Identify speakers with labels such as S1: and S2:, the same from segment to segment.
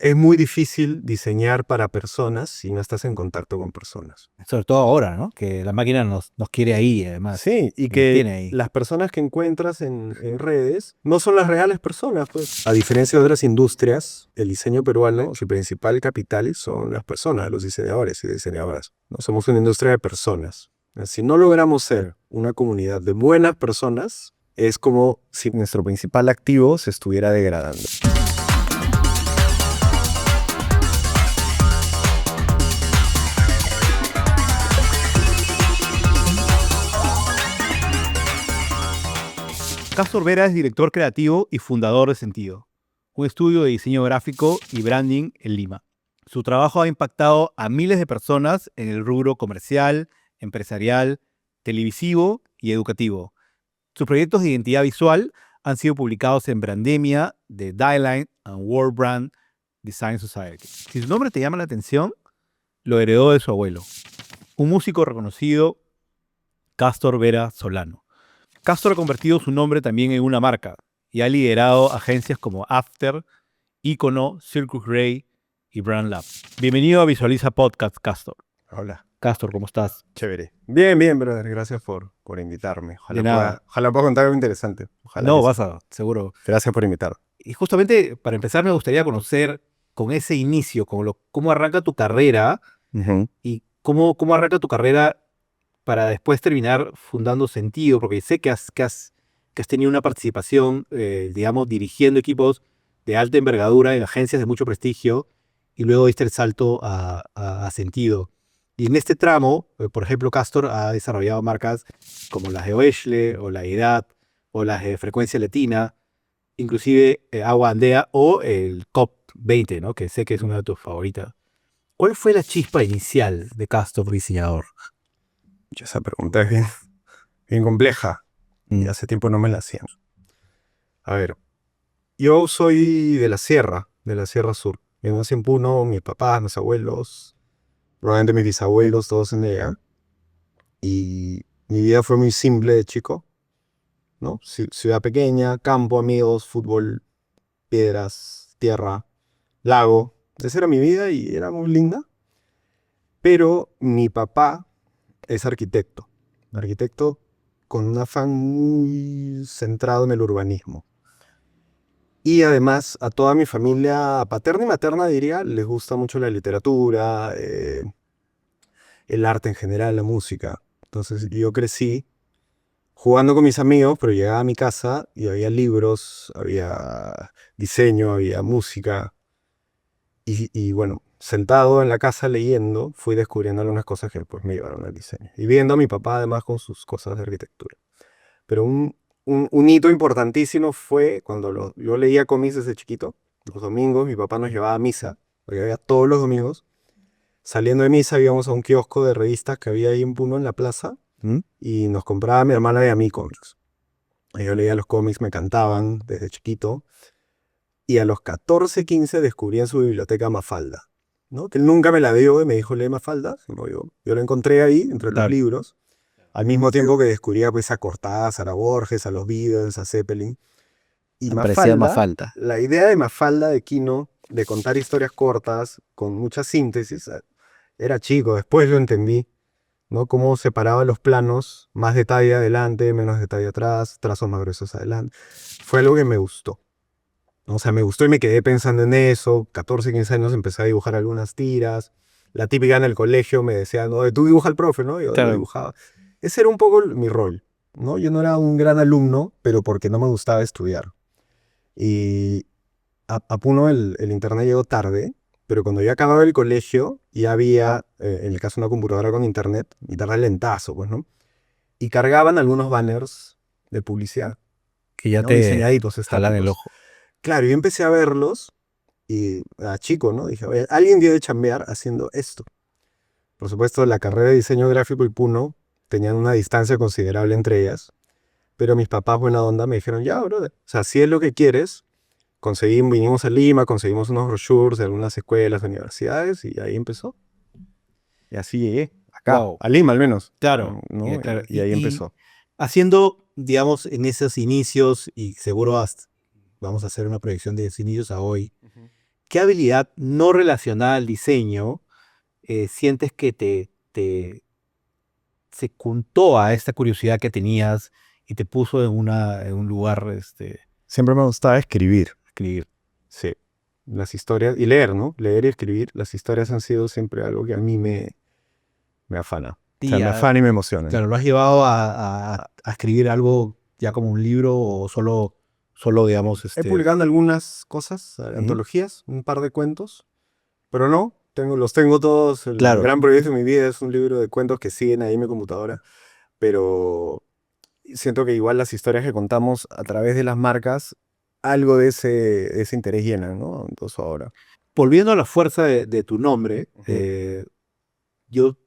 S1: es muy difícil diseñar para personas si no estás en contacto con personas.
S2: Sobre todo ahora, ¿no? Que la máquina nos quiere ahí, además.
S1: Sí, y
S2: Nos
S1: que
S2: tiene ahí.
S1: las personas que encuentras en redes no son las reales personas, pues. A diferencia de otras industrias, el diseño peruano, su principal capital son las personas, los diseñadores y diseñadoras, ¿no? Somos una industria de personas. Si no logramos ser una comunidad de buenas personas, es como si nuestro principal activo se estuviera degradando.
S2: Castor Vera es director creativo y fundador de Sentido, un estudio de diseño gráfico y branding en Lima. Su trabajo ha impactado a miles de personas en el rubro comercial, empresarial, televisivo y educativo. Sus proyectos de identidad visual han sido publicados en Brandemia, The Dieline and World Brand Design Society. Si su nombre te llama la atención, lo heredó de su abuelo, un músico reconocido, Castor Vera Solano. Castor ha convertido su nombre también en una marca y ha liderado agencias como After, Icono, Circus Ray y Brand Lab. Bienvenido a Visualiza Podcast, Castor.
S1: Hola.
S2: Castor, ¿cómo estás?
S1: Chévere. Bien, bien, brother. Gracias por invitarme.
S2: De nada.
S1: Ojalá pueda contar algo interesante. Ojalá
S2: No,
S1: que sí.
S2: vas a, seguro.
S1: Gracias por invitarme.
S2: Y justamente para empezar me gustaría conocer con ese inicio, cómo arranca tu carrera y cómo arranca tu carrera para después terminar fundando Sentido, porque sé que has tenido una participación, digamos, dirigiendo equipos de alta envergadura en agencias de mucho prestigio y luego diste el salto a Sentido. Y en este tramo, por ejemplo, Castor ha desarrollado marcas como las de Oeshle o la Edad o las de Frecuencia Latina, inclusive Agua Andea o el COP20, ¿no? Que sé que es una de tus favoritas. ¿Cuál fue la chispa inicial de Castor diseñador?
S1: Esa pregunta es bien compleja y hace tiempo no me la hacían. A ver, yo soy de la Sierra Sur. Yo nací en Puno, mis papás, mis abuelos, probablemente mis bisabuelos, todos en ella. Y mi vida fue muy simple de chico, ¿no? Ciudad pequeña, campo, amigos, fútbol, piedras, tierra, lago. Esa era mi vida y era muy linda. Pero mi papá es arquitecto con un afán muy centrado en el urbanismo. Y además a toda mi familia paterna y materna, diría, les gusta mucho la literatura, el arte en general, la música. Entonces yo crecí jugando con mis amigos, pero llegaba a mi casa y había libros, había diseño, había música. Y bueno, sentado en la casa leyendo, fui descubriendo algunas cosas que pues me llevaron al diseño. Y viendo a mi papá además con sus cosas de arquitectura. Pero un hito importantísimo fue cuando yo leía cómics desde chiquito. Los domingos mi papá nos llevaba a misa, porque había todos los domingos. Saliendo de misa íbamos a un kiosco de revistas que había ahí en Puno, en la plaza, y nos compraba a mi hermana y a mí cómics. Y yo leía los cómics, me encantaban desde chiquito. Y a los 14, 15 descubrí en su biblioteca Mafalda, ¿no? Que él nunca me la dio y me dijo, lee Mafalda. Sino yo lo encontré ahí, entre los libros. Al mismo tiempo que descubría pues, a Cortázar, a Borges, a los Beatles, a Zeppelin. Y
S2: Mafalda.
S1: La idea de Mafalda de Quino, de contar historias cortas, con mucha síntesis, era chico. Después lo entendí, ¿no? Cómo separaba los planos, más detalle adelante, menos detalle atrás, trazos más gruesos adelante. Fue algo que me gustó. O sea, me gustó y me quedé pensando en eso. 14, 15 años empecé a dibujar algunas tiras. La típica en el colegio me decía, no, tú dibuja al profe, ¿no? Yo
S2: Claro.
S1: dibujaba. Ese era un poco mi rol, ¿no? Yo no era un gran alumno, pero porque no me gustaba estudiar. Y a Puno el internet llegó tarde, pero cuando yo acababa el colegio ya había, en el caso de una computadora con internet lentazo, pues, ¿no? Y cargaban algunos banners de publicidad.
S2: Que ya
S1: ¿no?
S2: te
S1: Diseñaditos,
S2: jalan el
S1: estáticos.
S2: ojo.
S1: Claro, yo empecé a verlos y a chico, ¿no? Dije, oye, alguien dio de chambear haciendo esto. Por supuesto, la carrera de diseño gráfico y Puno tenían una distancia considerable entre ellas, pero mis papás, buena onda, me dijeron, ya, brother, o sea, si es lo que quieres, vinimos a Lima, conseguimos unos brochures de algunas escuelas, universidades, y ahí empezó. Y así llegué, acá,
S2: Wow.
S1: a Lima al menos.
S2: Claro.
S1: ¿no?
S2: Claro.
S1: Y ahí empezó.
S2: Haciendo, digamos, en esos inicios, y seguro vamos a hacer una proyección de esos inicios a hoy, ¿qué habilidad no relacionada al diseño sientes que te secundó a esta curiosidad que tenías y te puso en un lugar
S1: Siempre me gustaba escribir.
S2: escribir?
S1: Sí. Las historias, y leer, ¿no? Leer y escribir. Las historias han sido siempre algo que a mí me afana. O sea, me afana y me emociona.
S2: Claro, ¿lo has llevado a escribir algo ya como un libro o solo digamos,
S1: He publicado algunas cosas, antologías, un par de cuentos, pero no, los tengo todos. El
S2: Claro.
S1: gran proyecto de mi vida es un libro de cuentos que siguen ahí en mi computadora, pero siento que igual las historias que contamos a través de las marcas, algo de ese interés llenan, ¿no? Entonces ahora.
S2: Volviendo a la fuerza de tu nombre, yo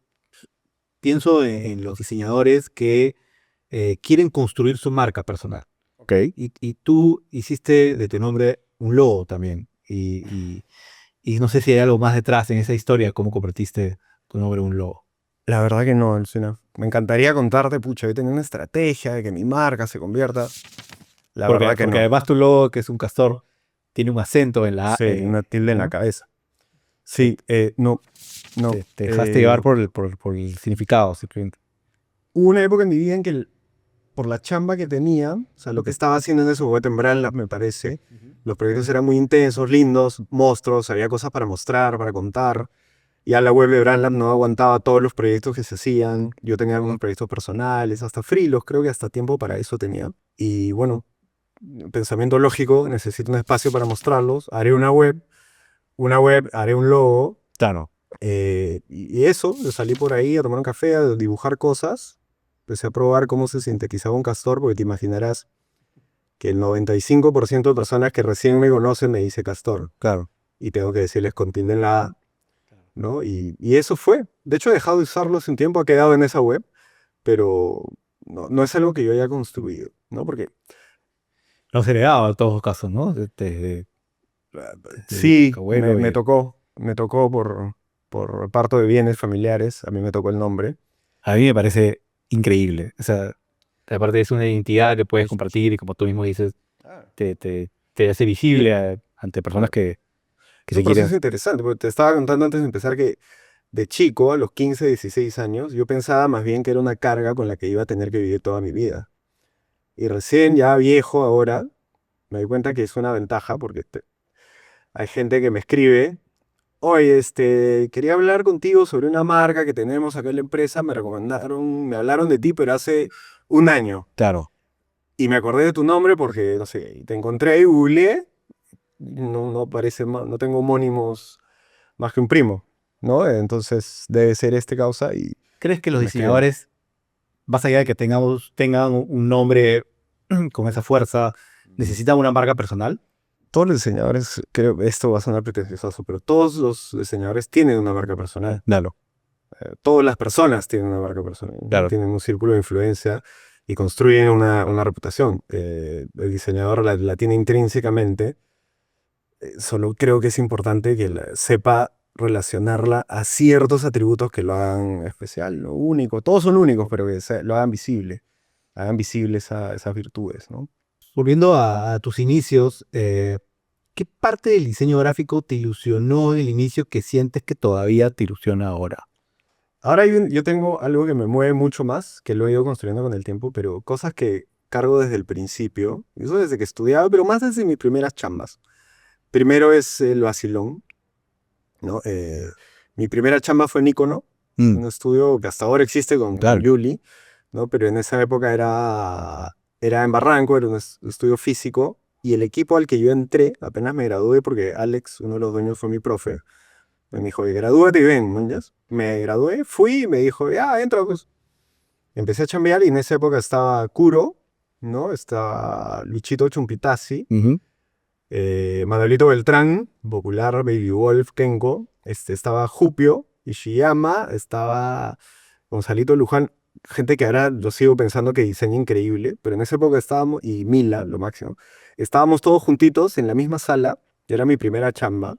S2: pienso en los diseñadores que quieren construir su marca personal.
S1: Ok.
S2: Y tú hiciste de tu nombre un logo también. Y no sé si hay algo más detrás en esa historia, cómo convertiste tu nombre en un logo.
S1: La verdad que no, Alucina. Me encantaría contarte, pucha, yo tenía una estrategia de que mi marca se convierta. La verdad que no.
S2: Porque además tu logo, que es un castor, tiene un acento en la A.
S1: Sí, una tilde en la
S2: ¿no?
S1: cabeza. Sí, no.
S2: Te dejaste llevar por el significado, simplemente.
S1: Hubo una época en mi vida en que por la chamba que tenía, o sea, lo que estaba haciendo en ese momento en Brandlab, me parece, los proyectos eran muy intensos, lindos, monstruos, había cosas para mostrar, para contar. Ya la web de Brandlab no aguantaba todos los proyectos que se hacían. Yo tenía algunos proyectos personales, hasta freelos, creo que hasta tiempo para eso tenía. Y bueno, pensamiento lógico, necesito un espacio para mostrarlos. Haré una web, haré un logo.
S2: Claro.
S1: Y eso, salí por ahí a tomar un café, a dibujar cosas. Empecé a probar cómo se sintetizaba un castor, porque te imaginarás que el 95% de personas que recién me conocen me dice castor.
S2: Claro.
S1: Y tengo que decirles con tilde en la A, ¿no? Y eso fue. De hecho, he dejado de usarlo hace un tiempo, ha quedado en esa web, pero no es algo que yo haya construido, ¿no? Porque
S2: Lo has heredado en todos los casos, ¿no?
S1: sí,
S2: tu abuelo
S1: me tocó por parto de bienes familiares, a mí me tocó el nombre.
S2: A mí me parece increíble. O sea, aparte es una identidad que puedes compartir y como tú mismo dices, te hace visible ante personas que
S1: Es
S2: se
S1: un proceso
S2: quieren.
S1: interesante, porque te estaba contando antes de empezar que de chico, a los 15, 16 años, yo pensaba más bien que era una carga con la que iba a tener que vivir toda mi vida. Y recién, ya viejo ahora, me doy cuenta que es una ventaja porque hay gente que me escribe: oye, quería hablar contigo sobre una marca que tenemos acá en la empresa, me hablaron de ti, pero hace un año.
S2: Claro.
S1: Y me acordé de tu nombre porque, no sé, te encontré y googleé, no tengo homónimos más que un primo, ¿no? Entonces debe ser causa y
S2: ¿Crees que los
S1: me escriben.
S2: diseñadores, más allá de que tengan un nombre con esa fuerza, necesitan una marca personal?
S1: Todos los diseñadores, creo, esto va a sonar pretencioso, pero todos los diseñadores tienen una marca personal.
S2: Claro.
S1: Todas las personas tienen una marca personal, ¿no?
S2: Claro.
S1: Tienen un círculo de influencia y construyen una reputación. El diseñador la tiene intrínsecamente, solo creo que es importante que sepa relacionarla a ciertos atributos que lo hagan especial, ¿no? Único. Todos son únicos, pero que lo hagan visible. Hagan visibles esas virtudes, ¿no?
S2: Volviendo a tus inicios, ¿qué parte del diseño gráfico te ilusionó en el inicio que sientes que todavía te ilusiona ahora?
S1: Ahora yo tengo algo que me mueve mucho más, que lo he ido construyendo con el tiempo, pero cosas que cargo desde el principio, eso desde que estudiaba, pero más desde mis primeras chambas. Primero es el vacilón, ¿no? Mi primera chamba fue en Icono, un estudio que hasta ahora existe con Yuli, ¿no? Pero en esa época era en Barranco, era un estudio físico, y el equipo al que yo entré, apenas me gradué, porque Alex, uno de los dueños, fue mi profe, me dijo: gradúate y ven, ¿no? Me gradué, fui y me dijo: ya, entra, pues. Empecé a chambear y en esa época estaba Kuro, ¿no? Estaba Luchito Chumpitazzi, Manuelito Beltrán, popular, Baby Wolf, Kenko, estaba Jupio, Ishiyama, estaba Gonzalito Luján, gente que ahora yo sigo pensando que diseña increíble, pero en esa época estábamos, y Mila, lo máximo, estábamos todos juntitos en la misma sala, y era mi primera chamba.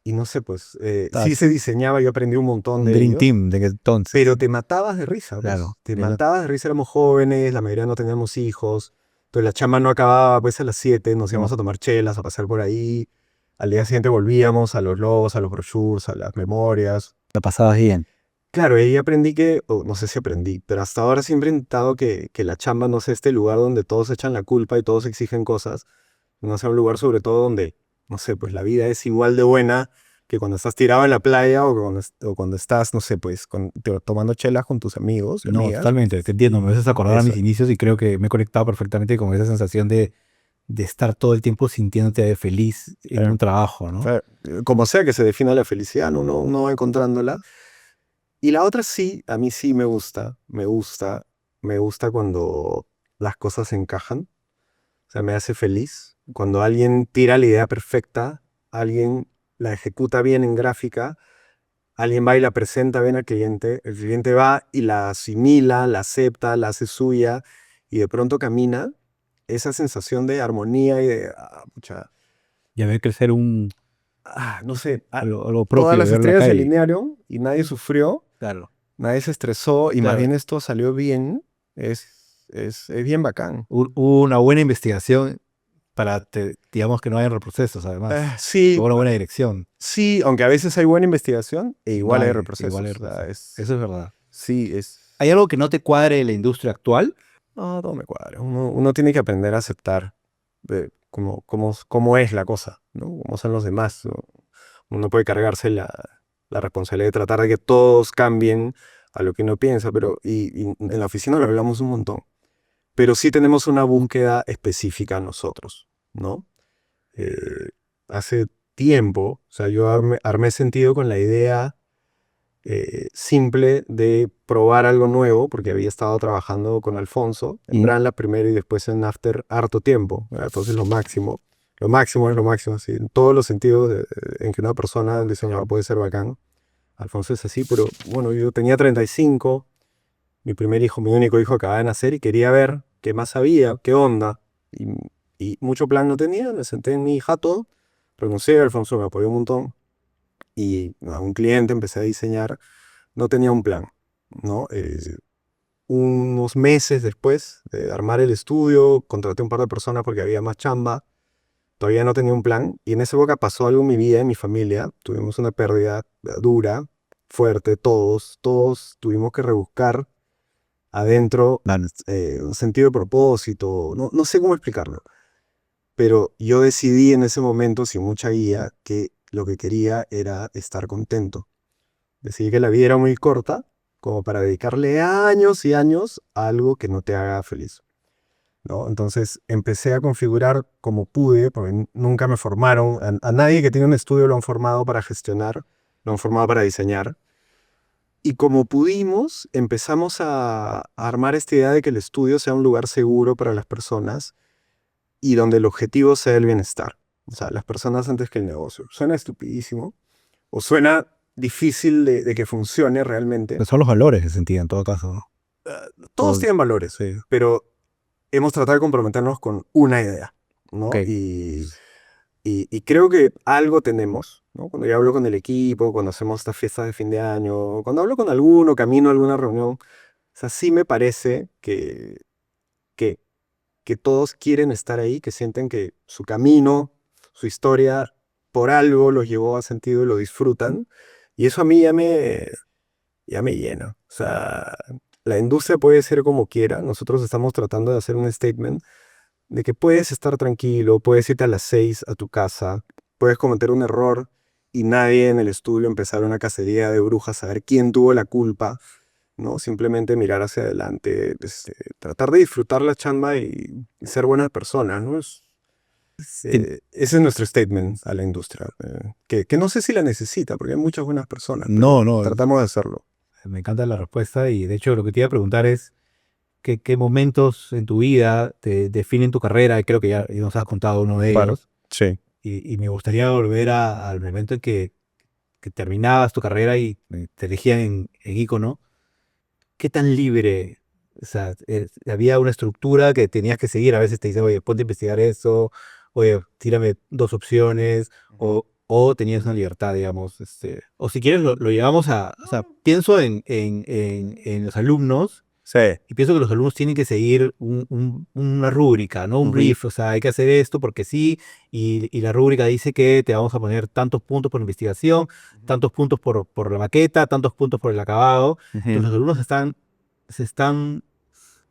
S1: Y no sé, pues, sí se diseñaba, yo aprendí un montón de
S2: Dream
S1: ellos.
S2: Team de entonces.
S1: Pero te matabas de risa, pues.
S2: Claro.
S1: Te matabas de risa, éramos jóvenes, la mayoría no teníamos hijos. Entonces la chamba no acababa pues a las 7, nos íbamos a tomar chelas, a pasar por ahí. al día siguiente volvíamos a los logos, a los brochures, a las memorias.
S2: La pasabas bien.
S1: Claro, ahí aprendí que, o no sé si aprendí, pero hasta ahora siempre he intentado que la chamba no sea este lugar donde todos echan la culpa y todos exigen cosas, no sea un lugar sobre todo donde, no sé, pues la vida es igual de buena que cuando estás tirado en la playa o cuando estás, no sé, pues tomando chelas con tus amigos y
S2: No,
S1: amigas.
S2: totalmente, te entiendo. Me haces acordar a mis
S1: Eso.
S2: inicios y creo que me he conectado perfectamente con esa sensación de estar todo el tiempo sintiéndote feliz en
S1: Claro.
S2: un trabajo, ¿no?
S1: Claro, como sea que se defina la felicidad, ¿no? Uno va encontrándola. Y la otra sí, a mí sí me gusta cuando las cosas encajan, o sea, me hace feliz. Cuando alguien tira la idea perfecta, alguien la ejecuta bien en gráfica, alguien va y la presenta bien al cliente, el cliente va y la asimila, la acepta, la hace suya y de pronto camina, esa sensación de armonía y de, pucha,
S2: Ya ver crecer
S1: no sé,
S2: algo
S1: todas
S2: propio de
S1: las
S2: ver la
S1: estrellas se
S2: calle.
S1: alinearon y nadie sufrió.
S2: Claro.
S1: Nadie se estresó y más
S2: Claro.
S1: bien esto salió bien. Es bien bacán.
S2: Hubo una buena investigación para, digamos, que no hayan reprocesos, además.
S1: Sí,
S2: Hubo una buena dirección.
S1: sí, aunque a veces hay buena investigación e
S2: No
S1: igual hay
S2: hay, igual hay
S1: reprocesos. O sea,
S2: reprocesos. Eso es verdad.
S1: sí,
S2: ¿Hay algo que no te cuadre en la industria actual?
S1: no, todo me cuadra. Uno tiene que aprender a aceptar cómo es la cosa, ¿no? Cómo son los demás, ¿no? Uno puede cargarse la responsabilidad de tratar de que todos cambien a lo que uno piensa, pero y en la oficina lo hablamos un montón. Pero sí tenemos una búsqueda específica nosotros, ¿no? Eh, hace tiempo, o sea, yo armé sentido con la idea simple de probar algo nuevo, porque había estado trabajando con Alfonso en Branla primero y después en After harto tiempo. Entonces lo máximo es lo máximo, así, en todos los sentidos en que una persona, el diseñador puede ser bacán. Alfonso es así, pero bueno, yo tenía 35, mi primer hijo, mi único hijo acababa de nacer y quería ver qué más había, qué onda. Y mucho plan no tenía, me senté en mi jato, renuncié, Alfonso me apoyó un montón y a un cliente empecé a diseñar, no tenía un plan, ¿no? Unos meses después de armar el estudio, contraté un par de personas porque había más chamba, todavía no tenía un plan y en esa época pasó algo en mi vida, en mi familia, tuvimos una pérdida dura, fuerte, todos tuvimos que rebuscar adentro un sentido de propósito, no sé cómo explicarlo, pero yo decidí en ese momento, sin mucha guía, que lo que quería era estar contento. Decidí que la vida era muy corta como para dedicarle años y años a algo que no te haga feliz, ¿no? Entonces empecé a configurar como pude, porque nunca me formaron, a nadie que tiene un estudio lo han formado para gestionar, lo han formado para diseñar. Y como pudimos, empezamos a armar esta idea de que el estudio sea un lugar seguro para las personas y donde el objetivo sea el bienestar. O sea, las personas antes que el negocio. Suena estupidísimo o suena difícil de que funcione realmente.
S2: Pues son los valores de sentido en todo caso, ¿no?
S1: Todos tienen valores,
S2: Sí.
S1: pero hemos tratado de comprometernos con una idea, ¿no?
S2: Ok.
S1: Y creo que algo tenemos, ¿no? Cuando yo hablo con el equipo, cuando hacemos estas fiestas de fin de año, cuando hablo con alguno, camino a alguna reunión, o sea, sí me parece que, que todos quieren estar ahí, que sienten que su camino, su historia, por algo los llevó a sentido y lo disfrutan. Y eso a mí ya me llena. O sea, la industria puede ser como quiera. Nosotros estamos tratando de hacer un statement de que puedes estar tranquilo, puedes irte a las 6 a tu casa, puedes cometer un error y nadie en el estudio empezar una cacería de brujas a ver quién tuvo la culpa, ¿no? Simplemente mirar hacia adelante, tratar de disfrutar la chamba y ser buenas personas, ¿no? Ese es nuestro statement a la industria, que no sé si la necesita, porque hay muchas buenas personas, pero
S2: No,
S1: tratamos de hacerlo.
S2: me encanta la respuesta y de hecho lo que te iba a preguntar es qué momentos en tu vida te definen tu carrera, y creo que ya nos has contado uno de
S1: Claro,
S2: ellos,
S1: sí.
S2: y me gustaría volver al momento en que terminabas tu carrera y te elegían en Icono. ¿Qué tan libre? O sea, había una estructura que tenías que seguir. A veces te dicen, oye, ponte a investigar eso, oye, tírame dos opciones, o tenías una libertad, digamos. O si quieres, lo llevamos o sea, pienso en los alumnos
S1: Sí.
S2: Y pienso que los alumnos tienen que seguir una rúbrica, ¿no? Un brief, o sea, hay que hacer esto porque sí, y la rúbrica dice que te vamos a poner tantos puntos por investigación, tantos puntos por la maqueta, tantos puntos por el acabado. Entonces los alumnos se están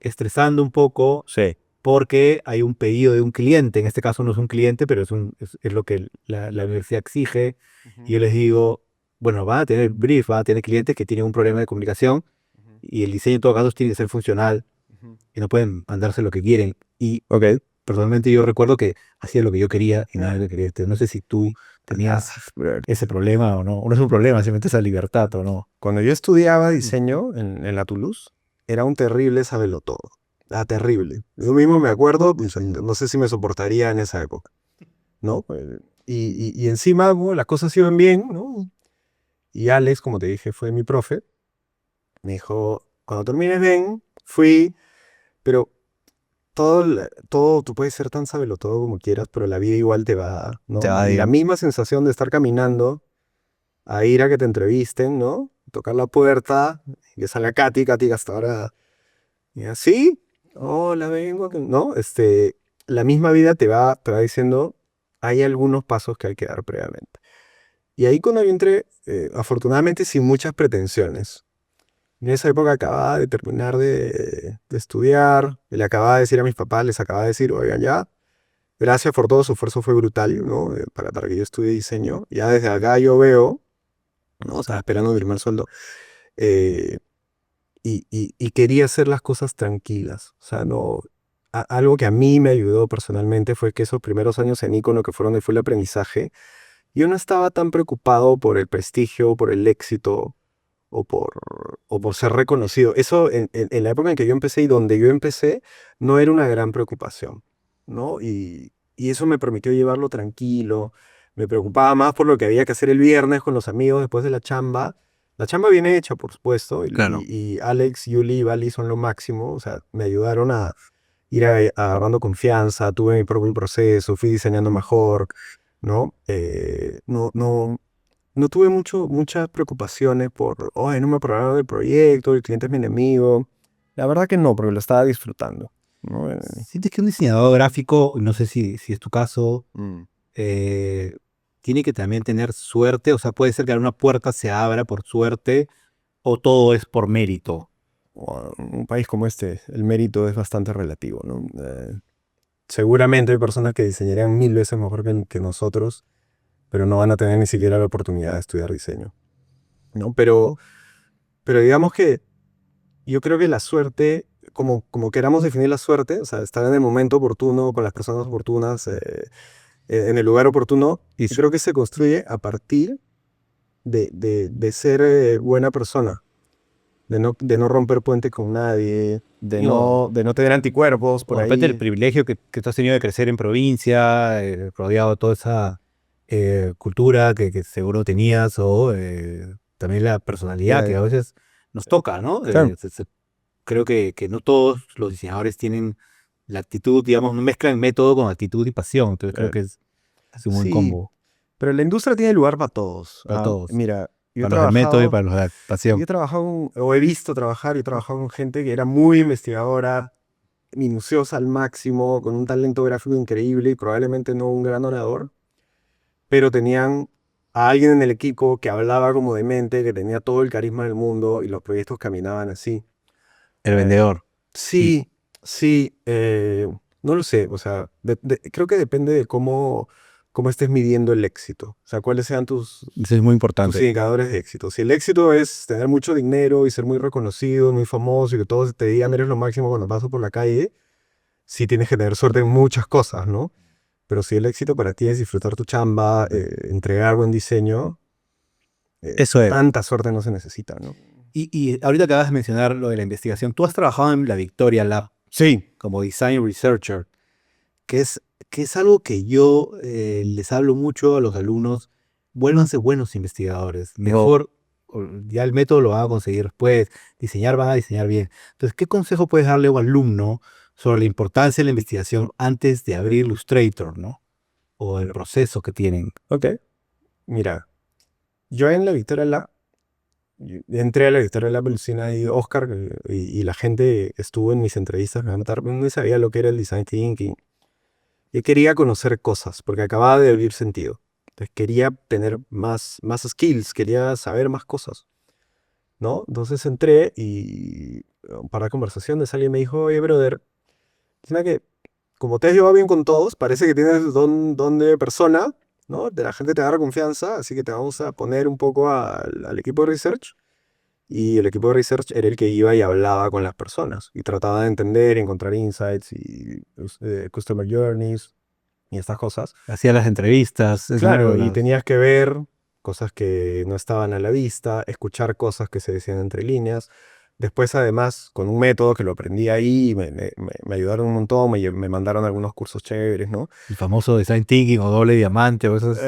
S2: estresando un poco
S1: Sí.
S2: porque hay un pedido de un cliente. En este caso no es un cliente, pero es lo que la universidad exige. Y yo les digo, bueno, van a tener brief, van a tener clientes que tienen un problema de comunicación y el diseño en todo caso tiene que ser funcional y no pueden mandarse lo que quieren. Y
S1: Ok.
S2: personalmente yo recuerdo que hacía lo que yo quería y no lo que quería. No sé si tú tenías ese problema o no. O no es un problema, simplemente esa libertad o no.
S1: Cuando yo estudiaba diseño en la Toulouse, era un terrible sabelotodo. Terrible. Yo mismo me acuerdo, pues, no sé si me soportaría en esa época, ¿no? Y encima, bueno, las cosas iban bien, ¿no? Y Alex, como te dije, fue mi profe. Me dijo, cuando termines bien, fui, pero todo, tú puedes ser tan sabelotodo como quieras, pero la vida igual te va, ¿no?
S2: Te va,
S1: Y la
S2: digamos.
S1: misma sensación de estar caminando a ir a que te entrevisten, ¿no? Tocar la puerta, y que salga Katy hasta ahora, y así, hola, vengo, ¿no? La misma vida te va diciendo, hay algunos pasos que hay que dar previamente. Y ahí cuando yo entré, afortunadamente sin muchas pretensiones. En esa época acababa de terminar de estudiar, le acababa de decir a mis papás, les acababa de decir, oigan, ya, gracias por todo, su esfuerzo fue brutal, ¿no? Para que yo estudie diseño. Ya desde acá yo veo, ¿no? Estaba esperando mi primer sueldo. eh, y quería hacer las cosas tranquilas. O sea, no, algo que a mí me ayudó personalmente fue que esos primeros años en Icono, que fueron de full aprendizaje, yo no estaba tan preocupado por el prestigio, por el éxito o por ser reconocido. Eso en la época en que yo empecé y donde yo empecé no era una gran preocupación, ¿no? Y eso me permitió llevarlo tranquilo. Me preocupaba más por lo que había que hacer el viernes con los amigos después de la chamba. La chamba bien hecha, por supuesto,
S2: Claro.
S1: y Alex, Yuli y Vali son lo máximo. O sea, me ayudaron a ir agarrando confianza, tuve mi propio proceso, fui diseñando mejor, ¿no? No tuve muchas preocupaciones por, oye, no me aprobaron el proyecto, el cliente es mi enemigo. La verdad que no, porque lo estaba disfrutando, ¿no?
S2: ¿Sientes que un diseñador gráfico, no sé si es tu caso,
S1: Mm.
S2: tiene que también tener suerte? O sea, puede ser que alguna puerta se abra por suerte o todo es por mérito.
S1: En un país como este, el mérito es bastante relativo, ¿no? Seguramente hay personas que diseñarían 1000 veces mejor que nosotros, pero no van a tener ni siquiera la oportunidad de estudiar diseño, ¿no? Pero digamos que yo creo que la suerte, como queramos definir la suerte, o sea, estar en el momento oportuno, con las personas oportunas, en el lugar oportuno,
S2: Y
S1: yo creo que se construye a partir de ser buena persona, de no romper puente con nadie, de
S2: digo,
S1: no tener anticuerpos por
S2: de repente el
S1: ahí.
S2: privilegio que tú has tenido de crecer en provincia, rodeado de toda esa cultura que seguro tenías, o también la personalidad que a veces nos toca, ¿no?
S1: Claro.
S2: Creo que no todos los diseñadores tienen la actitud, digamos, no mezclan método con actitud y pasión. Entonces creo que es un buen
S1: Sí,
S2: combo
S1: pero la industria tiene lugar para todos.
S2: para todos,
S1: Mira,
S2: para los del método y para los de la pasión.
S1: o he visto trabajar, y he trabajado con gente que era muy investigadora, minuciosa al máximo, con un talento gráfico increíble y probablemente no un gran orador, pero tenían a alguien en el equipo que hablaba como demente, que tenía todo el carisma del mundo y los proyectos caminaban así.
S2: El
S1: Eh,
S2: vendedor.
S1: sí, sí, no lo sé, o sea, creo que depende de cómo estés midiendo el éxito, o sea, cuáles sean
S2: Eso es muy
S1: tus
S2: importante.
S1: indicadores de éxito. Si el éxito es tener mucho dinero y ser muy reconocido, muy famoso y que todos te digan eres lo máximo cuando pasas por la calle, sí tienes que tener suerte en muchas cosas, ¿no? Pero si el éxito para ti es disfrutar tu chamba, entregar buen diseño,
S2: Eso es.
S1: tanta suerte no se necesita, ¿no?
S2: Y ahorita acabas de mencionar lo de la investigación. Tú has trabajado en la Victoria Lab
S1: Sí.
S2: como Design Researcher, que es algo que yo les hablo mucho a los alumnos. Vuélvanse buenos investigadores. Mejor, ya el método lo van a conseguir después. Diseñar van a diseñar bien. Entonces, ¿qué consejo puedes darle a un alumno sobre la importancia de la investigación antes de abrir Illustrator, ¿no? O el proceso que tienen.
S1: Ok. Mira, yo en la Victoria Lab entré a la editorial La Pelusina y Oscar, y la gente estuvo en mis entrevistas, no sabía lo que era el design thinking. Yo quería conocer cosas, porque acababa de abrir sentido. Entonces quería tener más skills, quería saber más cosas, ¿no? Entonces entré y para conversaciones alguien me dijo, oye, brother, mira que como te has llevado bien con todos, parece que tienes don de persona, ¿no? De la gente te agarra confianza, así que te vamos a poner un poco al equipo de research. Y el equipo de research era el que iba y hablaba con las personas y trataba de entender, encontrar insights y customer journeys y estas cosas.
S2: Hacía las entrevistas, ¿no?
S1: Claro, y tenías que ver cosas que no estaban a la vista, escuchar cosas que se decían entre líneas. Después, además, con un método que lo aprendí ahí, me ayudaron un montón, me mandaron algunos cursos chéveres, ¿no?
S2: El famoso design thinking o doble diamante o esas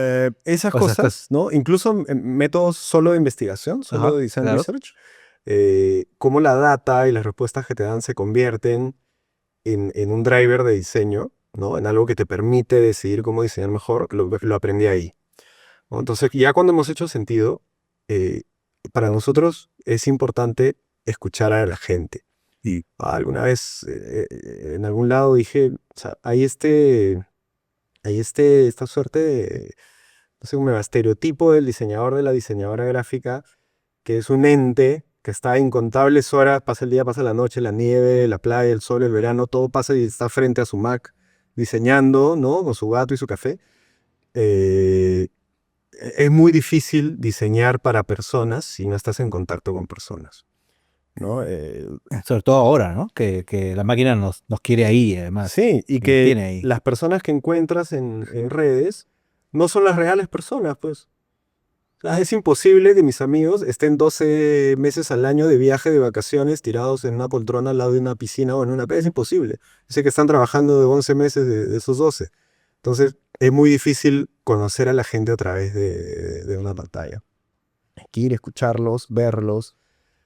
S1: Esas
S2: cosas.
S1: cosas, ¿no? Incluso métodos solo de investigación, solo
S2: Ajá,
S1: de design
S2: claro.
S1: research, cómo la data y las respuestas que te dan se convierten en un driver de diseño, ¿no? En algo que te permite decidir cómo diseñar mejor, lo aprendí ahí, ¿no? Entonces, ya cuando hemos hecho sentido, eh, para nosotros es importante escuchar a la gente. Y alguna vez en algún lado dije, o sea, esta suerte de, no sé cómo me va, estereotipo del diseñador, de la diseñadora gráfica, que es un ente que está incontables horas, pasa el día, pasa la noche, la nieve, la playa, el sol, el verano, todo pasa y está frente a su Mac diseñando, ¿no? Con su gato y su café. Eh, es muy difícil diseñar para personas si no estás en contacto con personas, ¿no?
S2: Sobre todo ahora, ¿no? Que la máquina nos quiere ahí, además.
S1: Sí, y
S2: Nos tiene
S1: que
S2: ahí.
S1: las personas que encuentras en redes no son las reales personas, pues. Es imposible que mis amigos estén 12 meses al año de viaje, de vacaciones, tirados en una poltrona al lado de una piscina o en una playa. Es imposible. Sé que están trabajando de 11 meses de esos 12. Entonces, es muy difícil conocer a la gente a través de una pantalla. Hay que ir a escucharlos, verlos,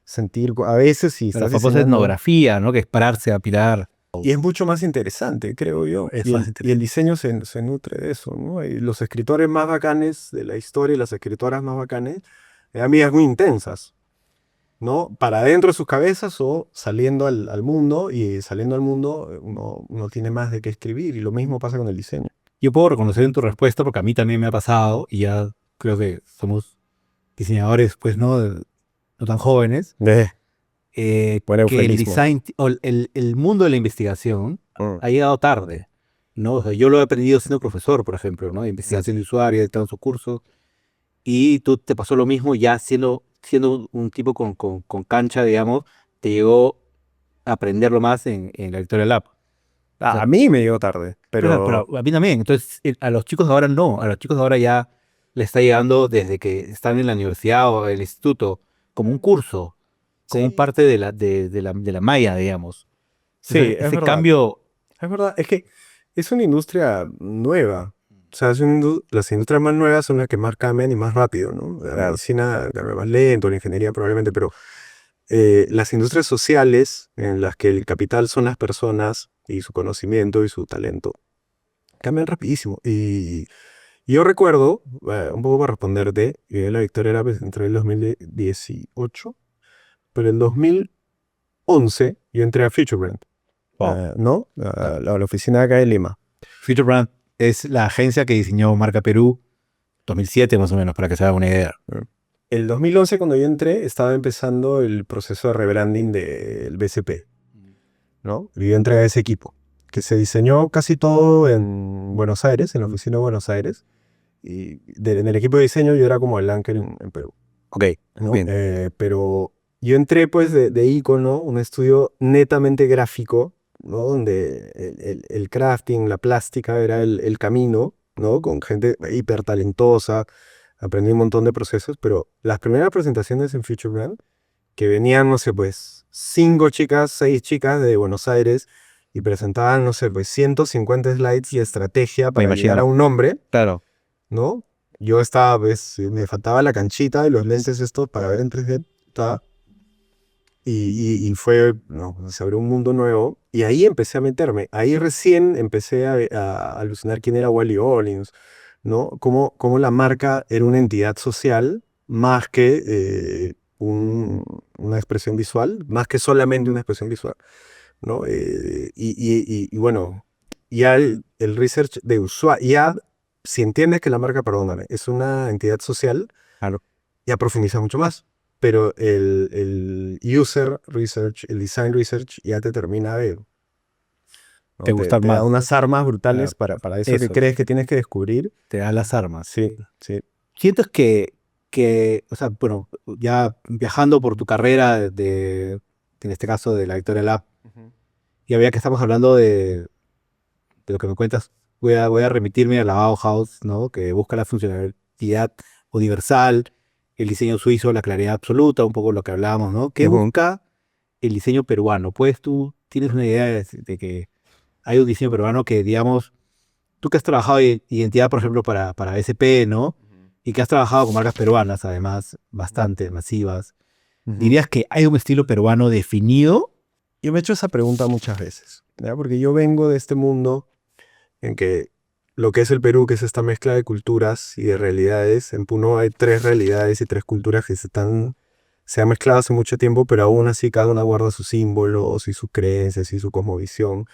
S1: sentir. A veces, si
S2: La
S1: estás
S2: famosa
S1: diseñando.
S2: etnografía, ¿no? Que es pararse a mirar.
S1: Y es mucho más interesante, creo yo.
S2: Es
S1: Y
S2: más
S1: el diseño se nutre de eso, ¿no? Y los escritores más bacanes de la historia y las escritoras más bacanes, amigas muy intensas, ¿no? Para adentro de sus cabezas o saliendo al mundo, y saliendo al mundo uno tiene más de qué escribir, y lo mismo pasa con el diseño.
S2: Yo puedo reconocer en tu respuesta porque a mí también me ha pasado y ya creo que somos diseñadores, pues, ¿no? No tan jóvenes.
S1: Buen
S2: Que el
S1: eufemismo.
S2: design o el mundo de la investigación
S1: Mm.
S2: ha llegado tarde, ¿no? O sea, yo lo he aprendido siendo profesor, por ejemplo, ¿no? De investigación de usuario, dictando sus cursos, y tú te pasó lo mismo ya siendo un tipo con cancha, digamos, te llegó a aprenderlo más en la Victoria Lab. O sea,
S1: A mí me llegó tarde,
S2: pero
S1: pero
S2: a mí también. Entonces, a los chicos ahora no, a los chicos ahora ya les está llegando desde que están en la universidad o el instituto, como un curso, como
S1: sí,
S2: parte de la malla, digamos.
S1: sí,
S2: Entonces,
S1: es
S2: ese
S1: verdad.
S2: cambio,
S1: Es verdad, es que es una industria nueva. O sea, las industrias más nuevas son las que más cambian y más rápido, ¿no? La medicina cambia más lento, la ingeniería probablemente, pero las industrias sociales, en las que el capital son las personas y su conocimiento y su talento, cambian rapidísimo. Y yo recuerdo, un poco para responderte, la Victoria era pues, entre el 2018, pero en 2011 yo entré a FutureBrand, ¿no? La oficina de acá de Lima.
S2: Future Brand es la agencia que diseñó Marca Perú 2007 más o menos, para que se haga una idea.
S1: El 2011, cuando yo entré, estaba empezando el proceso de rebranding del BCP, ¿no? Y yo entré a ese equipo, que se diseñó casi todo en Buenos Aires, en la oficina de Buenos Aires. Y en el equipo de diseño yo era como el anchor en Perú,
S2: Ok,
S1: ¿no?
S2: bien.
S1: Pero yo entré pues de Icono, un estudio netamente gráfico, ¿no? Donde el crafting, la plástica era el camino, ¿no? Con gente hiper talentosa. Aprendí un montón de procesos, pero las primeras presentaciones en Future Brand, que venían, no sé, pues 6 chicas de Buenos Aires y presentaban, no sé, pues 150 slides y estrategia para llegar a un nombre,
S2: Claro.
S1: ¿no? Yo estaba, pues, me faltaba la canchita y los lentes estos para ver en 3D. Y fue, no, se abrió un mundo nuevo. Y ahí empecé a meterme. Ahí recién empecé a alucinar quién era Wally Ollins, ¿no? Cómo la marca era una entidad social más que una expresión visual, más que solamente una expresión visual, ¿no? Y bueno, ya el research de usuario, ya si entiendes que la marca, perdóname, es una entidad social,
S2: Claro.
S1: ya profundiza mucho más. Pero el user research, el design research, ya te termina de,
S2: Te
S1: ¿no?
S2: gustan
S1: Te da
S2: más.
S1: unas armas brutales
S2: Claro.
S1: para eso que
S2: Eso,
S1: crees que tienes que descubrir.
S2: te da las armas.
S1: Sí, sí.
S2: ¿Sientes o sea, bueno, ya viajando por tu carrera en este caso de la Victoria Lab, y había que estamos hablando de lo que me cuentas, voy a remitirme a la Bauhaus, ¿no? Que busca la funcionalidad universal, el diseño suizo, la claridad absoluta, un poco lo que hablábamos, ¿no? ¿Qué
S1: Ujú.
S2: busca el diseño peruano? Pues tú tienes una idea de que hay un diseño peruano que, digamos, tú que has trabajado en identidad, por ejemplo, para SP, ¿no? Y que has trabajado con marcas peruanas, además, bastante masivas.
S1: Ujú.
S2: ¿Dirías que hay un estilo peruano definido?
S1: Yo me he hecho esa pregunta muchas veces, ¿ya? Porque yo vengo de este mundo en que lo que es el Perú, que es esta mezcla de culturas y de realidades, en Puno hay tres realidades y tres culturas que se han mezclado hace mucho tiempo, pero aún así cada una guarda sus símbolos y sus creencias y su cosmovisión,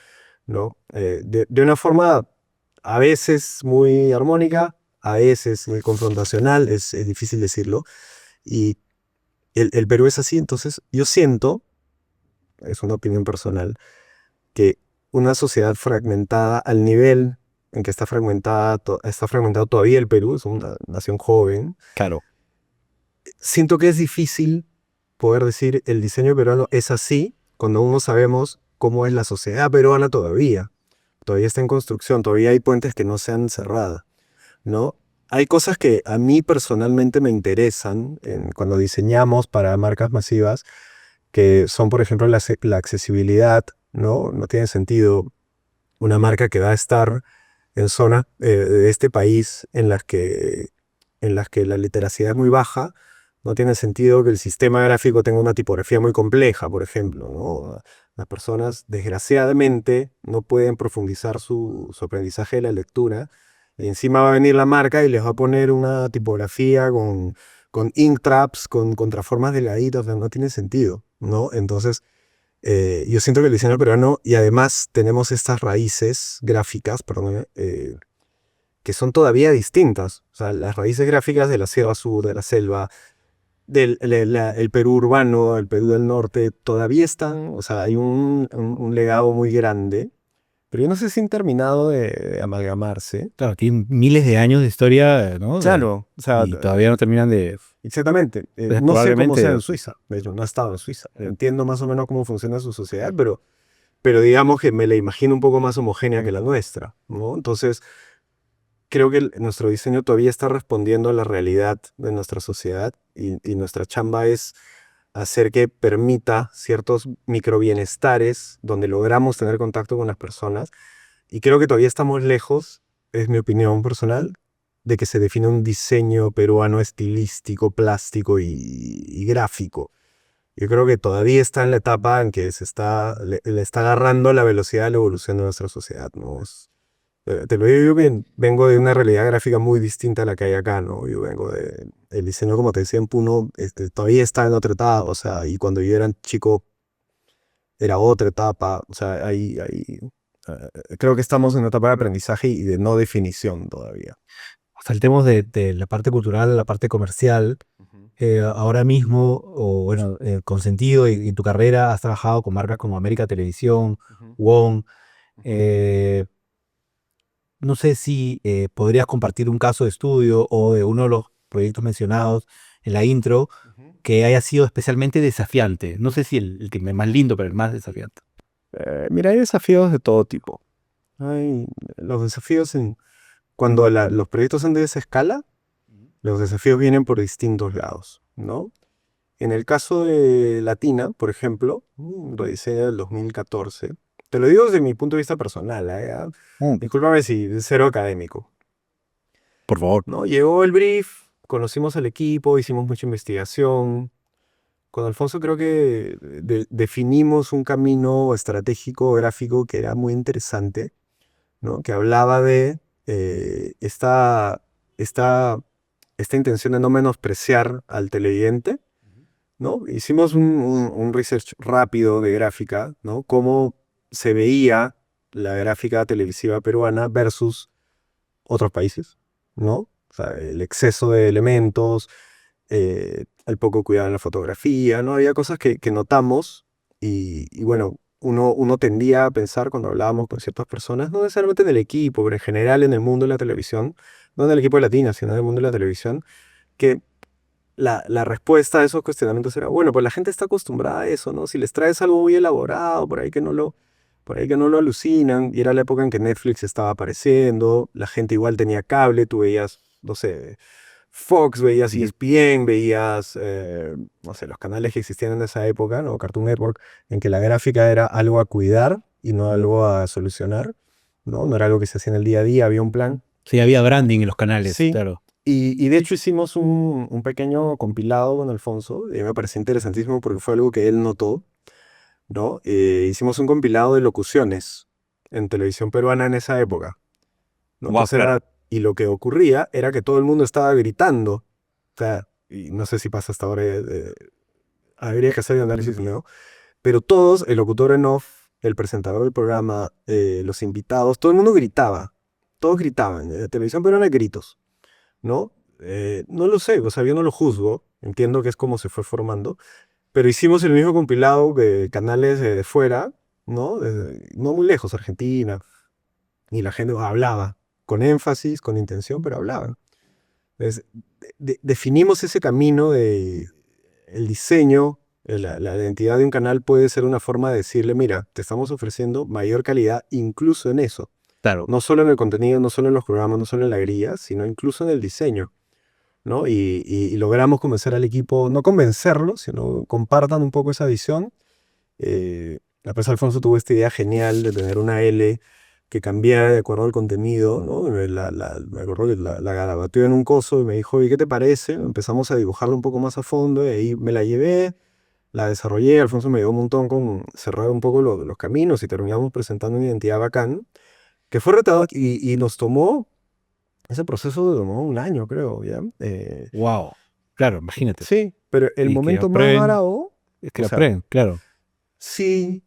S1: ¿no? De una forma a veces muy armónica, a veces muy confrontacional, es difícil decirlo, y el Perú es así, entonces yo siento, es una opinión personal, que una sociedad fragmentada al nivel en que está está fragmentado todavía el Perú, es una nación joven,
S2: Claro.
S1: siento que es difícil poder decir el diseño peruano es así cuando aún no sabemos cómo es la sociedad peruana todavía. Todavía está en construcción, todavía hay puentes que no se han cerrado, ¿no? Hay cosas que a mí personalmente me interesan cuando diseñamos para marcas masivas, que son, por ejemplo, la accesibilidad, ¿no? No tiene sentido una marca que va a estar en zonas de este país en las que la literacidad es muy baja. No tiene sentido que el sistema gráfico tenga una tipografía muy compleja, por ejemplo, ¿no? Las personas, desgraciadamente, no pueden profundizar su aprendizaje de la lectura. Y encima va a venir la marca y les va a poner una tipografía con ink traps, con contraformas delgaditas. O sea, no tiene sentido, ¿no? Entonces, yo siento que el diseño peruano, y además tenemos estas raíces gráficas, perdón, que son todavía distintas. O sea, las raíces gráficas de la Sierra Sur, de la selva, el Perú urbano, el Perú del norte, todavía están, o sea, hay un legado muy grande, pero yo no sé si han terminado de amalgamarse.
S2: Claro, tienen miles de años de historia, ¿no?
S1: Claro, o sea,
S2: Y todavía no terminan de...
S1: exactamente.
S2: Pues,
S1: No sé cómo sea
S2: probablemente...
S1: en Suiza. De hecho, no he estado en Suiza. Entiendo más o menos cómo funciona su sociedad, pero digamos que me la imagino un poco más homogénea que la nuestra, ¿no? Entonces, creo que nuestro diseño todavía está respondiendo a la realidad de nuestra sociedad y nuestra chamba es hacer que permita ciertos microbienestares donde logramos tener contacto con las personas. Y creo que todavía estamos lejos, es mi opinión personal, de que se define un diseño peruano estilístico, plástico y gráfico. Yo creo que todavía está en la etapa en que le está agarrando la velocidad de la evolución de nuestra sociedad, ¿no? Te lo digo yo que vengo de una realidad gráfica muy distinta a la que hay acá, ¿no? Yo vengo el diseño, como te decía, en Puno, todavía está en otra etapa, o sea, y cuando yo era chico era otra etapa, o sea, creo que estamos en una etapa de aprendizaje y de no definición todavía.
S2: Saltemos de la parte cultural a la parte comercial. Ahora mismo, o bueno, con sentido y en tu carrera has trabajado con marcas como América Televisión, WOM. eh, no sé si podrías compartir un caso de estudio o de uno de los proyectos mencionados en la intro que haya sido especialmente desafiante. No sé si el que me más lindo, pero el más desafiante.
S1: Mira, hay desafíos de todo tipo. Hay los desafíos cuando los proyectos son de esa escala, los desafíos vienen por distintos lados, ¿no? En el caso de Latina, por ejemplo, un rediseño del 2014, te lo digo desde mi punto de vista personal, ¿eh? Discúlpame si es cero académico,
S2: Por favor.
S1: ¿no? Llegó el brief, conocimos al equipo, hicimos mucha investigación. Con Alfonso creo que definimos un camino estratégico gráfico que era muy interesante, ¿no? Que hablaba de esta intención de no menospreciar al televidente, ¿no? Hicimos un research rápido de gráfica, ¿no? Cómo se veía la gráfica televisiva peruana versus otros países, ¿no? O sea, el exceso de elementos, el poco cuidado en la fotografía, ¿no? Había cosas que notamos y bueno, uno tendía a pensar cuando hablábamos con ciertas personas, no necesariamente en el equipo, pero en general en el mundo de la televisión, no en el equipo de Latina, sino en el mundo de la televisión, que la respuesta a esos cuestionamientos era, bueno, pues la gente está acostumbrada a eso, ¿no? Si les traes algo muy elaborado, por ahí que no lo alucinan, y era la época en que Netflix estaba apareciendo, la gente igual tenía cable, tú veías, no sé, Fox, veías ESPN, veías, no sé, los canales que existían en esa época, ¿no? Cartoon Network, en que la gráfica era algo a cuidar y no algo a solucionar, ¿no? No era algo que se hacía en el día a día, había un plan.
S2: Sí, había branding en los canales,
S1: Sí.
S2: claro.
S1: Y de hecho hicimos un pequeño compilado con Alfonso, y me pareció interesantísimo porque fue algo que él notó, ¿no? Hicimos un compilado de locuciones en televisión peruana en esa época, ¿no?
S2: Guau,
S1: Entonces
S2: claro.
S1: y lo que ocurría era que todo el mundo estaba gritando, o sea, y no sé si pasa hasta ahora, habría que hacer el análisis, ¿no? Pero todos, el locutor en off, el presentador del programa, los invitados, todo el mundo gritaba, todos gritaban, en la televisión peruana hay gritos. ¿No? No lo sé, o sea, yo no lo juzgo, entiendo que es como se fue formando, pero hicimos el mismo compilado de canales de fuera, ¿no? No muy lejos, Argentina, y la gente hablaba, con énfasis, con intención, pero hablaban. Entonces, definimos ese camino de el diseño, la identidad de un canal puede ser una forma de decirle, mira, te estamos ofreciendo mayor calidad incluso en eso.
S2: Claro.
S1: No solo en el contenido, no solo en los programas, no solo en la grilla, sino incluso en el diseño. ¿No? Y logramos convencer al equipo, no convencerlo, sino compartan un poco esa visión. La empresa Alfonso tuvo esta idea genial de tener una L que cambiara de acuerdo al contenido, ¿no? Me acuerdo que la garabateó en un coso y me dijo, ¿y qué te parece? Empezamos a dibujarlo un poco más a fondo y ahí me la llevé, la desarrollé, Alfonso me ayudó un montón con cerrar un poco los caminos y terminamos presentando una identidad bacán, que fue retador y nos tomó, ese proceso tomó un año, creo, ¿ya?
S2: Wow. Claro, imagínate.
S1: Sí, pero el
S2: Y que
S1: momento más
S2: aprueben,
S1: bravo,
S2: es que
S1: o
S2: lo
S1: sea,
S2: aprueben, claro.
S1: sí,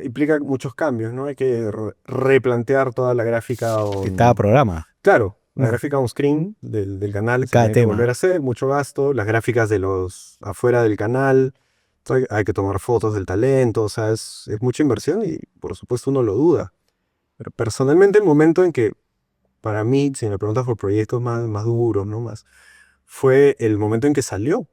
S1: implica muchos cambios, ¿no? Hay que replantear toda la gráfica
S2: Cada programa,
S1: Claro, la gráfica on-screen del canal se
S2: cada
S1: tiene que
S2: tema.
S1: volver a hacer, mucho gasto, las gráficas de los afuera del canal, hay que tomar fotos del talento, o sea, es mucha inversión y por supuesto uno lo duda. Pero personalmente el momento en que, para mí, si me preguntas por proyectos más duros, ¿no? Fue el momento en que salió.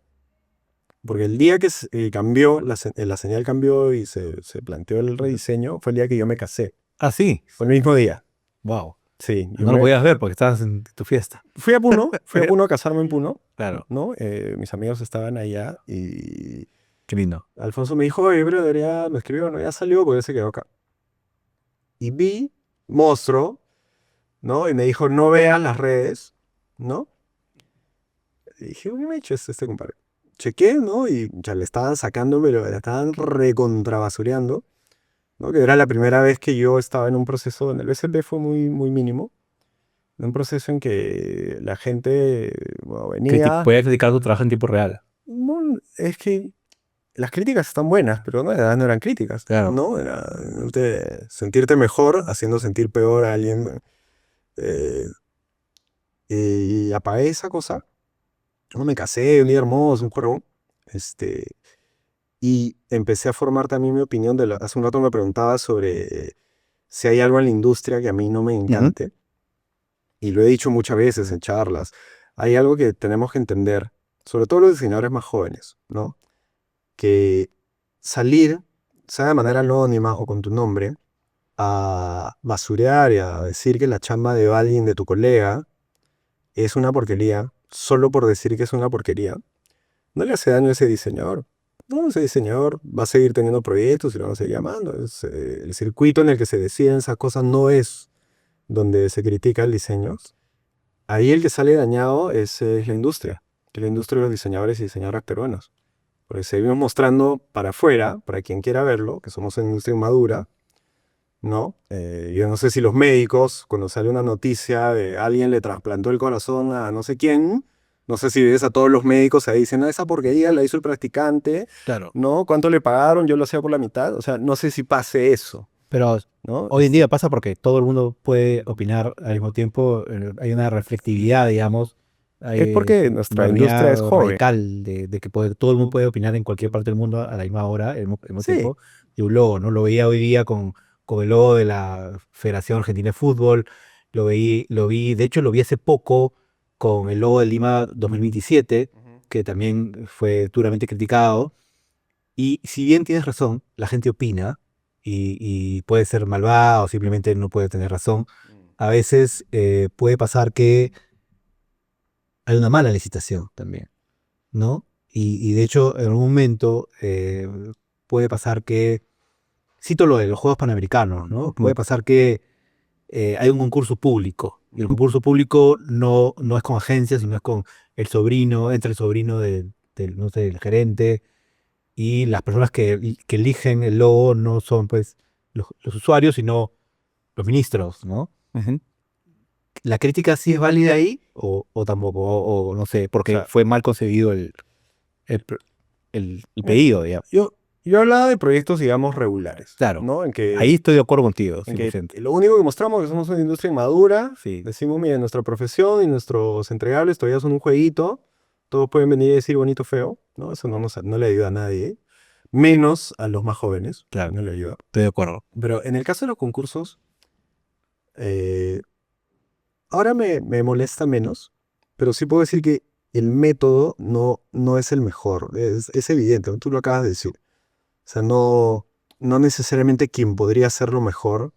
S1: Porque el día que cambió, la señal cambió y se planteó el rediseño, fue el día que yo me casé.
S2: Ah, sí.
S1: Fue el mismo día.
S2: Wow.
S1: Sí,
S2: No lo podías ver porque estabas en tu fiesta.
S1: fui a Puno,
S2: Pero-
S1: a casarme en Puno,
S2: Claro.
S1: ¿no? Mis amigos estaban allá y
S2: Qué lindo.
S1: Alfonso me dijo, oye, pero me escribió, no, ya salió porque él se quedó acá. Y vi, monstruo, ¿no? Y me dijo, no veas las redes, ¿no? Y dije, ¿qué me ha hecho este compadre? Chequé, ¿no? Y ya le estaban sacando, pero le estaban recontrabasureando. ¿No? Que era la primera vez que yo estaba en un proceso, en el BCP fue muy mínimo, en un proceso en que la gente bueno, venía,
S2: Podías criticar tu trabajo en tiempo real.
S1: es que las críticas están buenas, pero no, no eran críticas,
S2: Claro.
S1: ¿no? Era sentirte mejor haciendo sentir peor a alguien. eh, y apagué esa cosa, no me casé, un día hermoso, un cuervo, y empecé a formar también mi opinión hace un rato me preguntaba sobre si hay algo en la industria que a mí no me encante. Y lo he dicho muchas veces en charlas, hay algo que tenemos que entender, sobre todo los diseñadores más jóvenes, ¿no? Que salir, sea de manera anónima o con tu nombre, a basurear y a decir que la chamba de alguien, de tu colega, es una porquería, solo por decir que es una porquería, no le hace daño a ese diseñador. No, ese diseñador va a seguir teniendo proyectos y lo van a seguir llamando. El circuito en el que se deciden esas cosas no es donde se critica el diseño. Ahí el que sale dañado es la industria, que la industria de los diseñadores y diseñadoras peruanos. Porque seguimos mostrando para afuera, para quien quiera verlo, que somos una industria madura, ¿no? Yo no sé si los médicos, cuando sale una noticia de alguien le trasplantó el corazón a no sé quién, No sé si ves a todos los médicos ahí dicen, no, esa porquería la hizo el practicante,
S2: Claro.
S1: ¿no? ¿Cuánto le pagaron? Yo lo hacía por la mitad. O sea, no sé si pase eso,
S2: Pero
S1: ¿no?
S2: hoy en día pasa porque todo el mundo puede opinar al mismo tiempo. Hay una reflectividad, digamos.
S1: Es
S2: Hay
S1: porque
S2: una
S1: nuestra industria es
S2: unidad
S1: joven.
S2: radical de que todo el mundo puede opinar en cualquier parte del mundo a la misma hora, al mismo
S1: Sí.
S2: tiempo, de un logo, ¿no? Lo veía hoy día con el logo de la Federación Argentina de Fútbol. De hecho, lo vi hace poco con el logo de Lima 2027, que también fue duramente criticado. Y si bien tienes razón, la gente opina y puede ser malvada o simplemente no puede tener razón, a veces puede pasar que hay una mala licitación también, ¿no? Y de hecho, en un momento puede pasar que, cito lo de los Juegos Panamericanos, ¿no? Puede pasar que hay un concurso público y el concurso público no es con agencias, sino es con entra el sobrino no sé, del gerente. Y las personas que eligen el logo no son pues los usuarios, sino los ministros, ¿no?
S1: Ujú.
S2: ¿La crítica sí es válida ahí o tampoco? O no sé,
S1: O
S2: porque
S1: sea,
S2: fue mal concebido el, pr- el
S1: eh,
S2: pedido, digamos.
S1: yo hablaba de proyectos, digamos, regulares,
S2: Claro,
S1: ¿no?
S2: ahí estoy de acuerdo contigo,
S1: En que
S2: 100%.
S1: lo único que mostramos es que somos una industria inmadura.
S2: Sí,
S1: Decimos, mira, nuestra profesión y nuestros entregables todavía son un jueguito. Todos pueden venir y decir bonito, feo, ¿no? Eso no le ayuda a nadie, menos a los más jóvenes.
S2: claro,
S1: No le ayuda.
S2: estoy de acuerdo.
S1: Pero en el caso de los concursos, eh, ahora me molesta menos, pero sí puedo decir que el método no es el mejor. Es evidente, ¿no? Tú lo acabas de decir. O sea, no necesariamente quien podría hacerlo mejor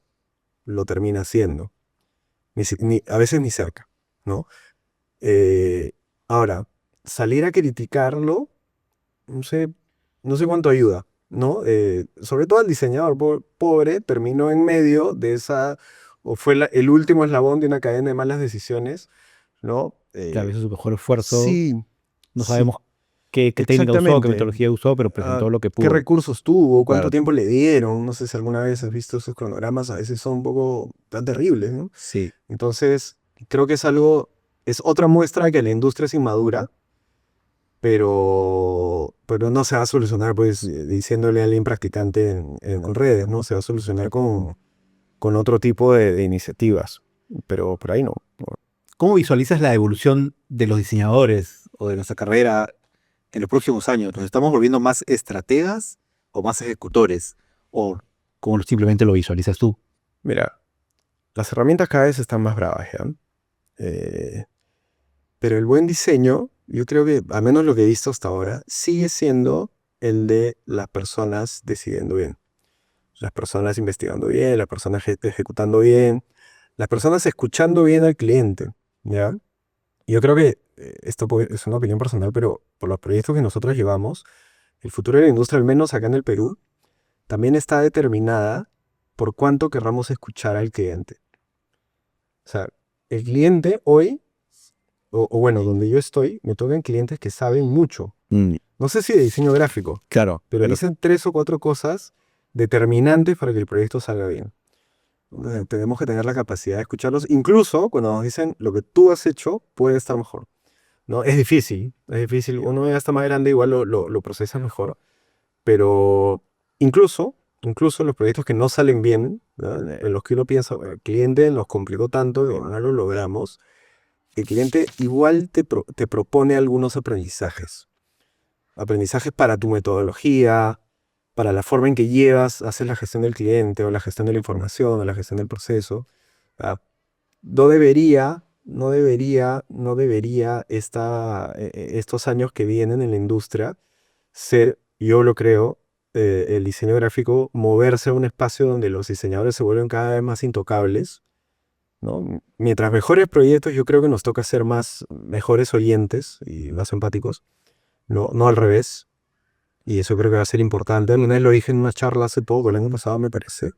S1: lo termina haciendo. A veces ni cerca, ¿no? Eh, Ahora, salir a criticarlo, no sé, no sé cuánto ayuda, ¿no? Sobre todo al diseñador pobre terminó en medio de esa, o fue el último eslabón de una cadena de malas decisiones, ¿no?
S2: Claro, hizo su mejor esfuerzo.
S1: Sí,
S2: No
S1: sí,
S2: sabemos qué técnica usó, qué
S1: exactamente.
S2: metodología usó, pero presentó lo que
S1: ¿Qué
S2: pudo.
S1: recursos tuvo? ¿Cuánto
S2: Claro,
S1: tiempo le dieron? No sé si alguna vez has visto esos cronogramas, a veces son un poco tan terribles, ¿no?
S2: sí.
S1: Entonces, creo que es otra muestra de que la industria es inmadura, pero no se va a solucionar pues diciéndole a alguien practicante en redes, ¿no? Se va a solucionar con otro tipo de iniciativas, pero por ahí no.
S2: ¿Cómo visualizas la evolución de los diseñadores o de nuestra carrera en los próximos años? ¿Nos estamos volviendo más estrategas o más ejecutores? ¿O cómo simplemente lo visualizas tú?
S1: Mira, las herramientas cada vez están más bravas, ¿ya? Eh, pero el buen diseño, yo creo que, al menos lo que he visto hasta ahora, sigue siendo el de las personas decidiendo bien. Las personas investigando bien, las personas ejecutando bien, las personas escuchando bien al cliente, ¿ya? Yo creo que es una opinión personal, pero por los proyectos que nosotros llevamos, el futuro de la industria, al menos acá en el Perú, también está determinada por cuánto querramos escuchar al cliente. O sea, el cliente hoy, o bueno, donde yo estoy, me tocan clientes que saben mucho. No sé si de diseño gráfico,
S2: Claro,
S1: pero dicen 3 o 4 cosas determinantes para que el proyecto salga bien. Tenemos que tener la capacidad de escucharlos, incluso cuando nos dicen lo que tú has hecho puede estar mejor, ¿no? Es difícil, uno ya está más grande, igual lo procesa mejor, pero incluso los proyectos que no salen bien, ¿no? En los que uno piensa, "Bueno, el cliente nos complicó tanto que no lo logramos", el cliente igual te propone algunos aprendizajes para tu metodología, para la forma en que haces la gestión del cliente, o la gestión de la información, o la gestión del proceso. Ah, no debería estos años que vienen en la industria ser, yo lo creo, el diseño gráfico, moverse a un espacio donde los diseñadores se vuelven cada vez más intocables, ¿no? Mientras mejores proyectos, yo creo que nos toca ser mejores oyentes y más empáticos, no al revés. Y eso creo que va a ser importante. Alguna vez lo dije en una charla hace poco, el año pasado me parece.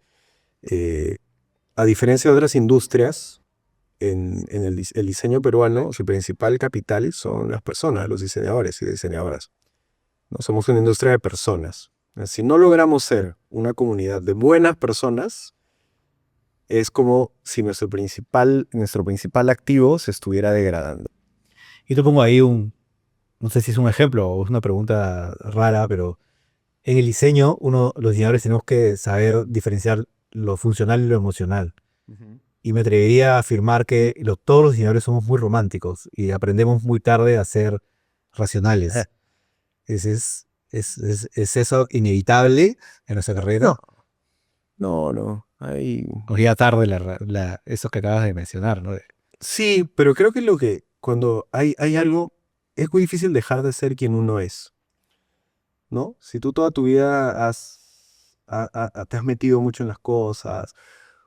S1: Eh, a diferencia de otras industrias, en el diseño peruano, su principal capital son las personas, los diseñadores y diseñadoras. ¿No? Somos una industria de personas. Si no logramos ser una comunidad de buenas personas, es como si nuestro principal activo se estuviera degradando.
S2: Y te pongo ahí no sé si es un ejemplo o es una pregunta rara, pero en el diseño, los diseñadores tenemos que saber diferenciar lo funcional y lo emocional.
S1: Ujú.
S2: Y me atrevería a afirmar que todos los diseñadores somos muy románticos y aprendemos muy tarde a ser racionales. ¿Es eso inevitable en nuestra carrera?
S1: No.
S2: Nos llega tarde eso que acabas de mencionar, ¿no?
S1: Sí, pero creo que cuando hay algo, es muy difícil dejar de ser quien uno es, ¿no? Si tú toda tu vida te has metido mucho en las cosas,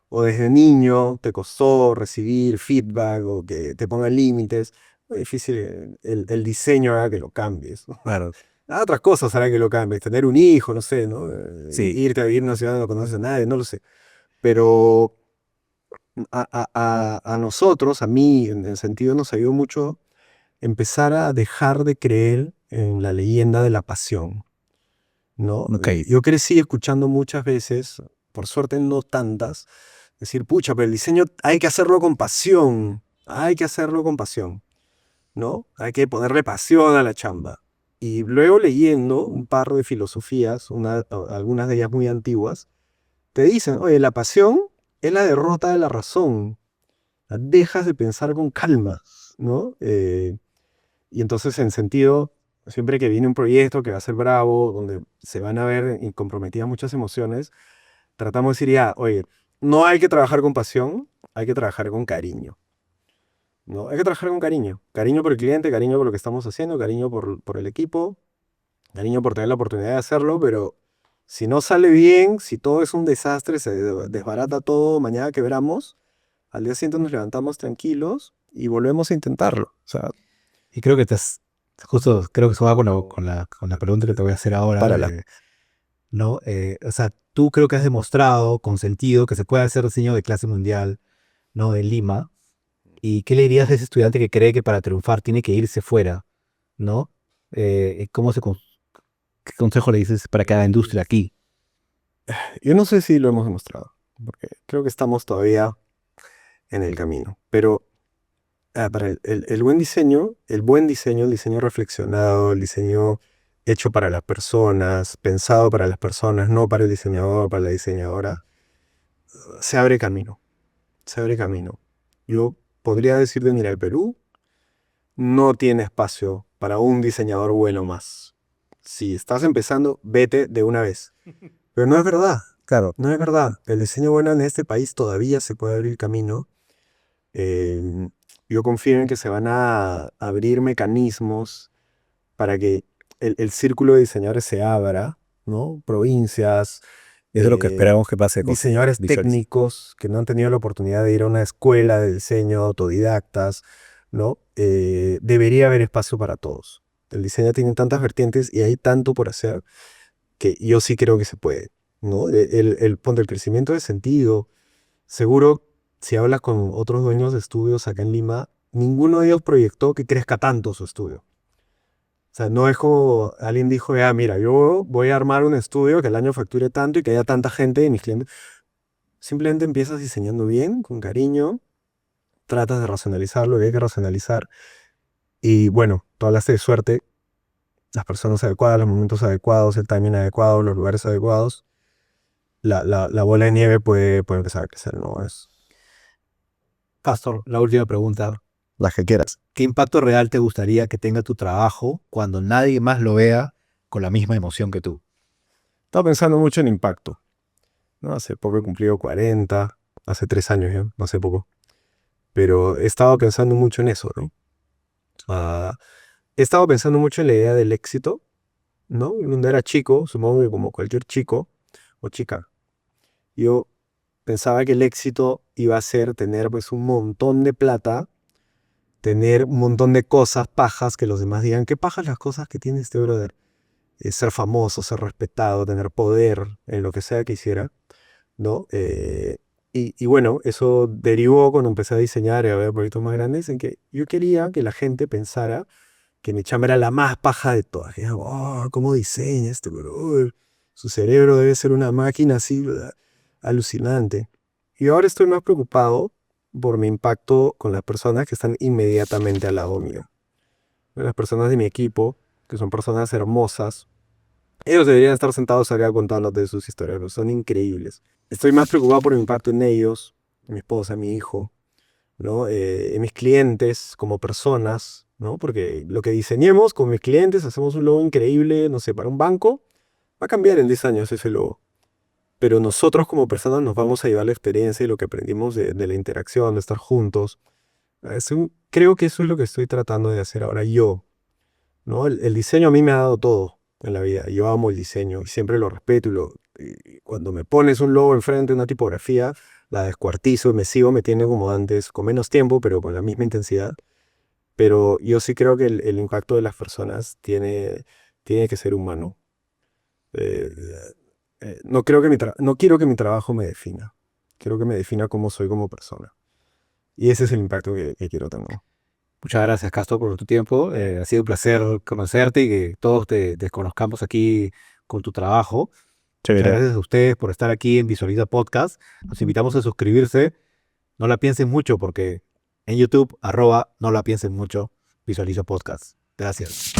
S1: o desde niño te costó recibir feedback o que te pongan límites, es difícil el diseño haga que lo cambies, ¿no?
S2: Claro,
S1: Otras cosas harán que lo cambies, tener un hijo, no sé, ¿no?
S2: sí.
S1: Irte a vivir en una ciudad donde no conoces a nadie, no lo sé. Pero a nosotros, a mí, en el sentido, nos ayudó mucho empezar a dejar de creer en la leyenda de la pasión, ¿no?
S2: Ok.
S1: Yo crecí escuchando muchas veces, por suerte no tantas, decir, pucha, pero el diseño hay que hacerlo con pasión, hay que hacerlo con pasión, ¿no? Hay que ponerle pasión a la chamba. Y luego leyendo un par de filosofías, algunas de ellas muy antiguas, te dicen, oye, la pasión es la derrota de la razón. Dejas de pensar con calma, ¿no? Y entonces, en sentido, siempre que viene un proyecto que va a ser bravo, donde se van a ver comprometidas muchas emociones, tratamos de decir ya, oye, no hay que trabajar con pasión, hay que trabajar con cariño, ¿no? Hay que trabajar con cariño. Cariño por el cliente, cariño por lo que estamos haciendo, cariño por el equipo, cariño por tener la oportunidad de hacerlo, pero si no sale bien, si todo es un desastre, se desbarata todo, mañana quebramos, al día siguiente nos levantamos tranquilos y volvemos a intentarlo. O sea,
S2: Y creo que justo creo que eso va con la pregunta que te voy a hacer ahora,
S1: párala.
S2: ¿no? O sea, tú creo que has demostrado con sentido que se puede hacer diseño de clase mundial, ¿no? En Lima. ¿Y qué le dirías a ese estudiante que cree que para triunfar tiene que irse fuera, ¿no? ¿Cómo qué consejo le dices para que haga industria aquí?
S1: Yo no sé si lo hemos demostrado, porque creo que estamos todavía en el camino. Pero para el buen diseño, el diseño reflexionado, el diseño hecho para las personas, pensado para las personas, no para el diseñador, para la diseñadora, se abre camino, se abre camino. Yo podría decirte, mira, el Perú no tiene espacio para un diseñador bueno más. Si estás empezando, vete de una vez. Pero no es verdad.
S2: Claro.
S1: No es verdad. El diseño bueno en este país todavía se puede abrir camino. Eh, yo confío en que se van a abrir mecanismos para que el círculo de diseñadores se abra, ¿no? Provincias,
S2: Eso es lo que esperamos que pase con
S1: diseñadores
S2: Visuals.
S1: técnicos que no han tenido la oportunidad de ir a una escuela de diseño, autodidactas, ¿no? Debería haber espacio para todos. El diseño tiene tantas vertientes y hay tanto por hacer que yo sí creo que se puede, ¿no? Ponte el crecimiento de sentido. Seguro, si hablas con otros dueños de estudios acá en Lima, ninguno de ellos proyectó que crezca tanto su estudio. O sea, no es como alguien dijo, ya, mira, yo voy a armar un estudio que al año facture tanto y que haya tanta gente y mis clientes. Simplemente empiezas diseñando bien, con cariño, tratas de racionalizar lo que hay que racionalizar. Y bueno, tú hablaste de suerte, las personas adecuadas, los momentos adecuados, el timing adecuado, los lugares adecuados. La bola de nieve puede empezar a crecer, ¿no?
S2: Pastor, la última pregunta.
S1: Las que quieras.
S2: ¿Qué impacto real te gustaría que tenga tu trabajo cuando nadie más lo vea con la misma emoción que tú?
S1: Estaba pensando mucho en impacto, ¿no? Hace poco he cumplido 40, hace 3 años ya, no hace poco. Pero he estado pensando mucho en eso, ¿no? Ah, he estado pensando mucho en la idea del éxito, ¿no? Cuando era chico, supongo que como cualquier chico o chica, yo pensaba que el éxito iba a ser tener pues un montón de plata, tener un montón de cosas, pajas, que los demás digan, ¿qué pajas las cosas que tiene este brother? Ser famoso, ser respetado, tener poder en lo que sea que hiciera, ¿no? Y bueno, eso derivó cuando empecé a diseñar y a ver proyectos más grandes en que yo quería que la gente pensara que mi chamba era la más paja de todas. Que, oh, ¿cómo diseña este brother? Su cerebro debe ser una máquina así, ¿verdad? Alucinante. Y ahora estoy más preocupado por mi impacto con las personas que están inmediatamente al lado mío. las personas de mi equipo, que son personas hermosas, ellos deberían estar sentados acá contándote sus historias, pero son increíbles. Estoy más preocupado por el impacto en ellos, en mi esposa, en mi hijo, ¿no? En mis clientes como personas, ¿no? Porque lo que diseñemos con mis clientes, hacemos un logo increíble, no sé, para un banco, va a cambiar en 10 años ese logo. Pero nosotros como personas nos vamos a llevar la experiencia y lo que aprendimos de la interacción, de estar juntos. Creo que eso es lo que estoy tratando de hacer ahora yo, ¿no? El diseño a mí me ha dado todo en la vida. Yo amo el diseño y siempre lo respeto y cuando me pones un logo enfrente, una tipografía, la descuartizo y me sigo metiendo como antes, con menos tiempo, pero con la misma intensidad. Pero yo sí creo que el impacto de las personas tiene que ser humano. Eh, no no quiero que mi trabajo me defina. Quiero que me defina cómo soy como persona. Y ese es el impacto que quiero tener.
S3: Muchas gracias, Castro, por tu tiempo. Ha sido un placer conocerte y que todos te conozcamos aquí con tu trabajo. Muchas
S2: Chévere.
S3: gracias a ustedes por estar aquí en Visualiza Podcast. Los invitamos a suscribirse. No la piensen mucho porque en YouTube, @no la piensen mucho, Visualiza Podcast. Gracias.